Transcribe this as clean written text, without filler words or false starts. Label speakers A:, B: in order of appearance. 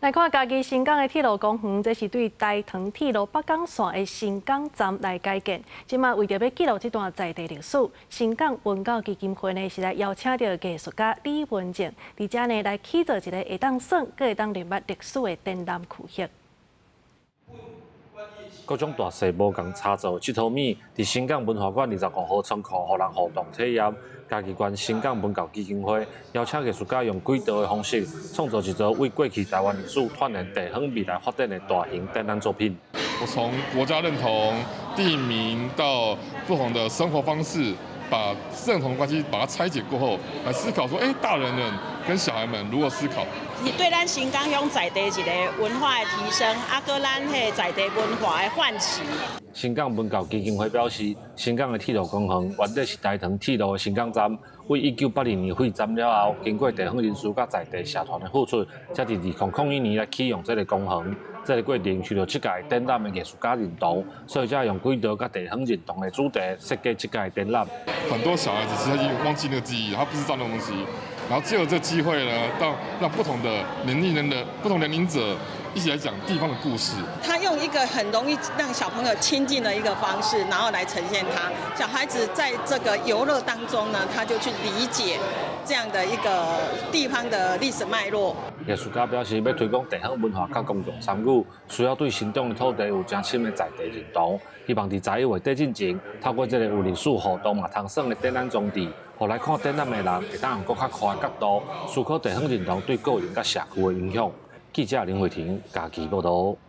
A: 来看家己新港的铁路公园，这是对台糖铁路北港线的新港站来改建。即马为着要记录这段在地历史，新港文教基金会呢是来邀请到艺术家李文静，伫遮呢来起造一个会当耍、佮会当认捌历史的展览区域。
B: 各种大细无共插座这套米，伫新港文化馆25号仓库，互人互动体验。嘉义县新港文教基金会邀请艺术家用轨道的方式，创造一组为过去台湾历史串联地方未来发展的大型展览作品。
C: 我从国家认同、地名到不同的生活方式，把认同关系把它拆解过后，来思考说，大人们跟小孩们如何思考。
D: 是对咱新港乡在地一个文化的提升，搁咱迄在地文化的唤起。
B: 新港文教基金会表示，新港的铁路公园原底是台糖铁路的新港站，为1980年废站了后，经过地方人士甲在地社团的付出，才伫2001年来启用这个公园。这个过程受到这届展览的艺术家认同，所以才用轨道甲地方认同的主题设计这届展览。
C: 很多小孩子其实他已经忘记那个记忆，他不知道那个东西。然后借由这个机会呢，让不同的年龄人的不同年龄者一起来讲地方的故事。
D: 他用一个很容易让小朋友亲近的一个方式，然后来呈现他。小孩子在这个游乐当中呢，他就去理解这样的一个地方的历史脉络。
B: 艺术家表示，要推广地方文化甲公众参与，需要对新港的土地有真深的在地认同。希望伫11月底进前，透过这个有历史互动嘛通耍的展览装置，互来看展览的人会当用更较宽的角度思考地方认同对个人甲社区的影响。记者林慧婷，嘉义报道。